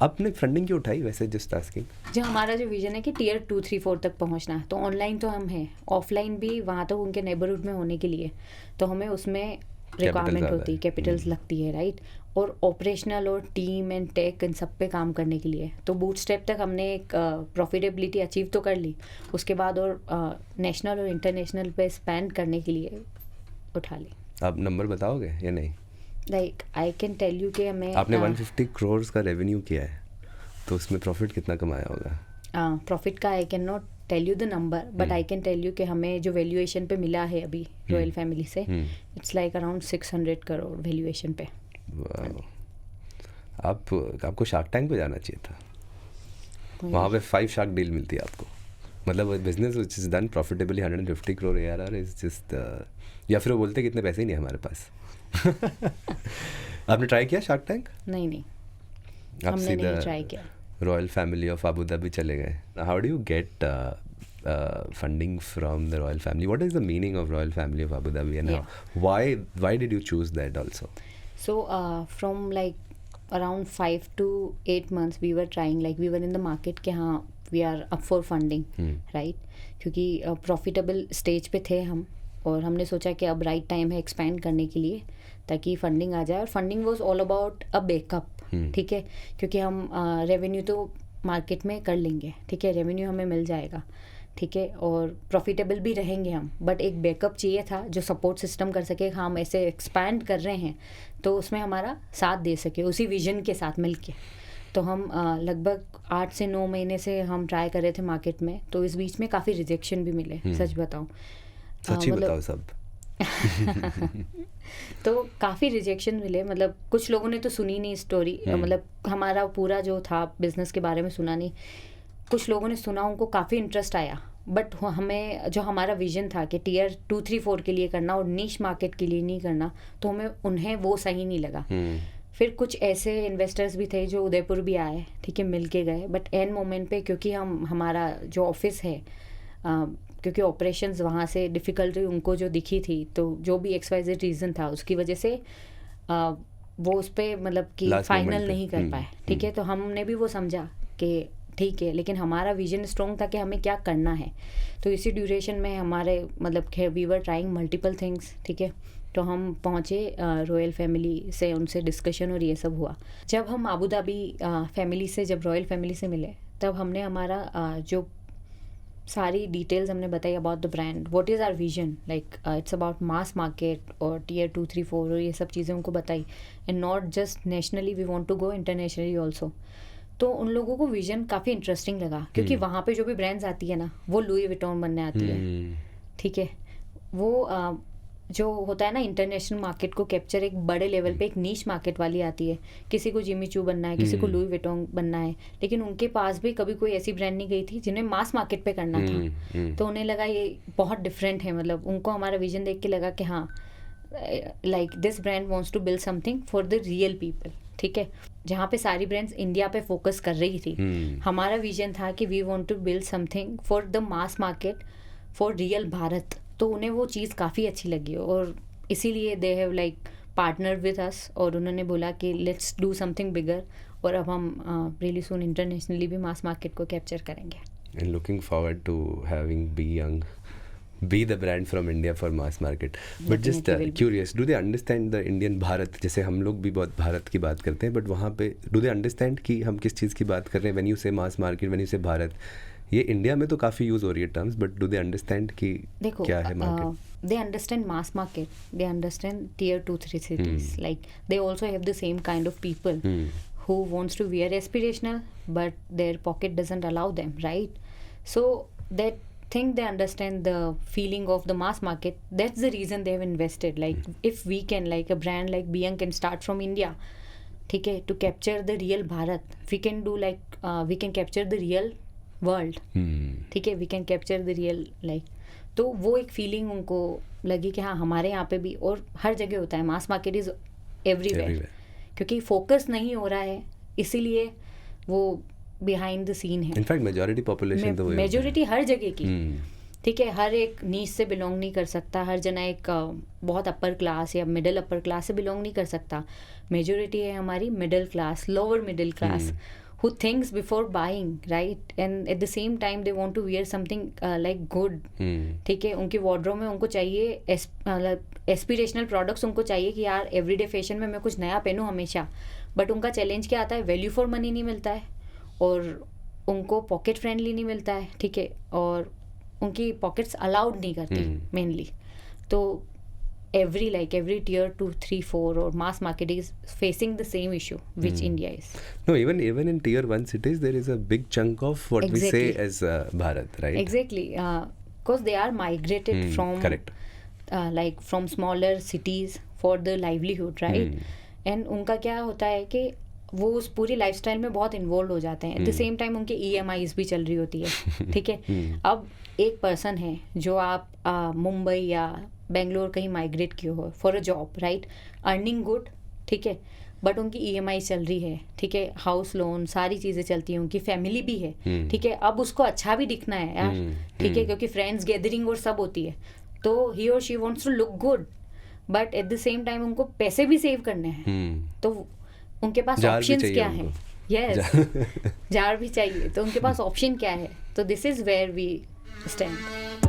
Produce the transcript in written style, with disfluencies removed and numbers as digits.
आपने फंडिंग क्यों उठाई वैसे, जस्ट आस्किंग? जो हमारा जो विजन है कि टियर 2, 3, 4 तक पहुंचना है, तो ऑनलाइन तो हम हैं, ऑफलाइन भी वहाँ तक उनके नेबरहुड में होने के लिए तो हमें उसमें रिक्वायरमेंट होती है, कैपिटल्स लगती है, राइट। और ऑपरेशनल और टीम एंड टेक इन सब पे काम करने के लिए तो बूटस्ट्रैप तक हमने एक प्रॉफिटेबिलिटी अचीव तो कर ली, उसके बाद और नेशनल और इंटरनेशनल पे स्पेंड करने के लिए उठा ली। आप नंबर बताओगे या नहीं? Like I can tell you कि हमें आपने 150 करोड़ का रेवेन्यू किया है, तो उसमें प्रॉफिट कितना कमाया होगा? प्रॉफिट का I can not tell you the number, but I can tell you कि हमें जो वैल्यूएशन पे मिला है अभी रॉयल फैमिली से, it's like around 600 crore valuation पे। आपको शार्क टैंक पे जाना चाहिए था, वहाँ पे 5 शार्क डील मिलती है आपको। मतलब business which is done profitably 150 crore ARR is just, या फिर वो बोलते कि इतने पैसे ही नहीं हमारे पास। आपने ट्राई किया शार्क टैंक? नहीं, आप हमने नहीं सीधा ट्राई किया। Royal family of Abu Dhabi चले गए। How do you get funding from the royal family? What is the meaning of royal family of Abu Dhabi, and why did you choose that also? So from like around 5 to 8 months we were trying, like we were in the market कि हाँ we are up for funding, right? क्योंकि profitable stage पे थे हम, और हमने सोचा कि अब राइट टाइम है एक्सपैंड करने के लिए ताकि फंडिंग आ जाए। और funding was all about a backup, ठीक है, क्योंकि हम रेवेन्यू तो मार्केट में कर लेंगे, ठीक है, रेवेन्यू हमें मिल जाएगा, ठीक है, और प्रॉफिटेबल भी रहेंगे हम, बट एक बैकअप चाहिए था जो सपोर्ट सिस्टम कर सके। हम ऐसे एक्सपैंड कर रहे हैं तो उसमें हमारा साथ दे सके उसी विजन के साथ मिलके। तो हम लगभग 8 से 9 महीने से हम ट्राई कर रहे थे मार्केट में, तो इस बीच में काफ़ी रिजेक्शन भी मिले, सच बताऊँ। सच्ची बताओ सब। तो काफ़ी रिजेक्शन मिले, मतलब कुछ लोगों ने तो सुनी नहीं स्टोरी, मतलब हमारा पूरा जो था बिजनेस के बारे में सुना नहीं। कुछ लोगों ने सुना, उनको काफ़ी इंटरेस्ट आया, बट हमें जो हमारा विजन था कि टियर 2, 3, 4 के लिए करना और नीश मार्केट के लिए नहीं करना, तो उन्हें वो सही नहीं लगा। फिर कुछ ऐसे इन्वेस्टर्स भी थे जो उदयपुर भी आए, ठीक है, मिल के गए, बट एंड मोमेंट पे क्योंकि हमारा जो ऑफिस है, क्योंकि ऑपरेशंस वहाँ से डिफ़िकल्टी उनको जो दिखी थी, तो जो भी XYZ रीज़न था उसकी वजह से वो उस पर मतलब कि फाइनल नहीं कर पाए, ठीक है। तो हमने भी वो समझा कि ठीक है, लेकिन हमारा विजन स्ट्रॉन्ग था कि हमें क्या करना है। तो इसी ड्यूरेशन में हमारे मतलब we were trying multiple things, ठीक है। तो हम पहुँचे रॉयल फैमिली से, उनसे डिस्कशन और ये सब हुआ। जब हम अबू धाबी फैमिली से, जब रॉयल फैमिली से मिले, तब हमने हमारा जो सारी डिटेल्स हमने बताई about the brand, what is our vision, like it's about mass market और टियर 2, 3, 4 और ये सब चीज़ें उनको बताई, and not just nationally, we want to go internationally also. तो उन लोगों को विजन काफ़ी इंटरेस्टिंग लगा, क्योंकि वहाँ पे जो भी ब्रांड्स आती है ना, वो लुई विटॉन बनने आती है, ठीक है। वो जो होता है ना इंटरनेशनल मार्केट को कैप्चर एक बड़े लेवल पे, एक नीश मार्केट वाली आती है, किसी को जिमी चू बनना है, किसी को लुई विटॉन बनना है, लेकिन उनके पास भी कभी कोई ऐसी ब्रांड नहीं गई थी जिन्हें मास मार्केट पे करना था। तो उन्हें लगा ये बहुत डिफरेंट है, मतलब उनको हमारा विजन देख के लगा कि हाँ, like this brand wants to build something for the real people, ठीक है। जहाँ पे सारी ब्रांड्स इंडिया पे फोकस कर रही थी, हमारा विजन था कि we want to build something for the mass market, for real Bharat. तो उन्हें वो चीज़ काफ़ी अच्छी लगी, और इसीलिए they have like partner with us, और उन्होंने बोला कि लेट्स डू समथिंग बिगर, और अब हम रियली सून इंटरनेशनली भी मास मार्केट को कैप्चर करेंगे। And looking forward to having be the brand from India for mass market. But just curious, do they understand the Indian Bharat? जैसे हम लोग भी बहुत भारत की बात करते हैं, but वहाँ पे do they understand कि हम किस चीज़ की बात कर रहे हैं? When you say mass market, when you say Bharat, ये इंडिया में तो काफ़ी यूज़ हो रही है terms, but do they understand कि क्या है market? They understand mass market, they understand tier 2, 3 cities, like they also have the same kind of people who wants to wear aspirational, but their pocket doesn't allow them, right? So that think they understand the feeling of the mass market. That's the reason they have invested. Like if we can, like a brand like Beyond can start from India, ठीक है, to capture the real Bharat, we can do like we can capture the real world, ठीक है, we can capture the real like, तो वो एक feeling उनको लगी कि हाँ हमारे यहाँ पे भी, और हर जगह होता है, मास मार्केट इज एवरीवेयर, क्योंकि फोकस नहीं हो रहा है, इसीलिए वो बिहाइंड द सीन है। इनफैक्ट मेजॉरिटी पॉपुलेशन तो मेजॉरिटी हर जगह की, ठीक है, हर एक नीच से बिलोंग नहीं कर सकता, हर जना एक बहुत अपर क्लास या मिडिल अपर क्लास से बिलोंग नहीं कर सकता। मेजॉरिटी है हमारी middle class, lower middle class, who thinks before buying, right? And at the same time they want to wear something like good. ठीक है, उनकी wardrobe में उनको चाहिए एस्पिरेशनल प्रोडक्ट्स उनको चाहिए कि यार एवरीडे फैशन में मैं कुछ नया पहनूं हमेशा. बट उनका चैलेंज क्या आता है, वैल्यू फॉर मनी नहीं मिलता है और उनको पॉकेट फ्रेंडली नहीं मिलता है. ठीक है, और उनकी पॉकेट्स अलाउड नहीं करती मेनली. तो every tier 2, 3, 4 or mass market is facing the same issue which India is. No, even in tier 1 cities there is a big chunk of what we say as Bharat, right? Exactly, because they are migrated from correct, like from smaller cities for the livelihood, right? And उनका क्या होता है कि वो उस पूरी lifestyle में बहुत इन्वॉल्व हो जाते हैं. एट द सेम टाइम उनके EMIs भी चल रही होती है. ठीक है, अब एक पर्सन है जो आप मुंबई या बेंगलोर कहीं माइग्रेट किए हो for a job, right, earning good, ठीक है, बट उनकी EMI चल रही है. ठीक है, हाउस लोन सारी चीज़ें चलती हैं, उनकी फैमिली भी है. ठीक है, अब उसको अच्छा भी दिखना है यार. ठीक है, क्योंकि फ्रेंड्स गैदरिंग और सब होती है, तो ही और she wants to look good, but at the same time उनको पैसे भी सेव करने हैं. तो उनके पास ऑप्शंस क्या हैं? यस, जार भी चाहिए. तो उनके पास ऑप्शन क्या है? तो this is where we stand.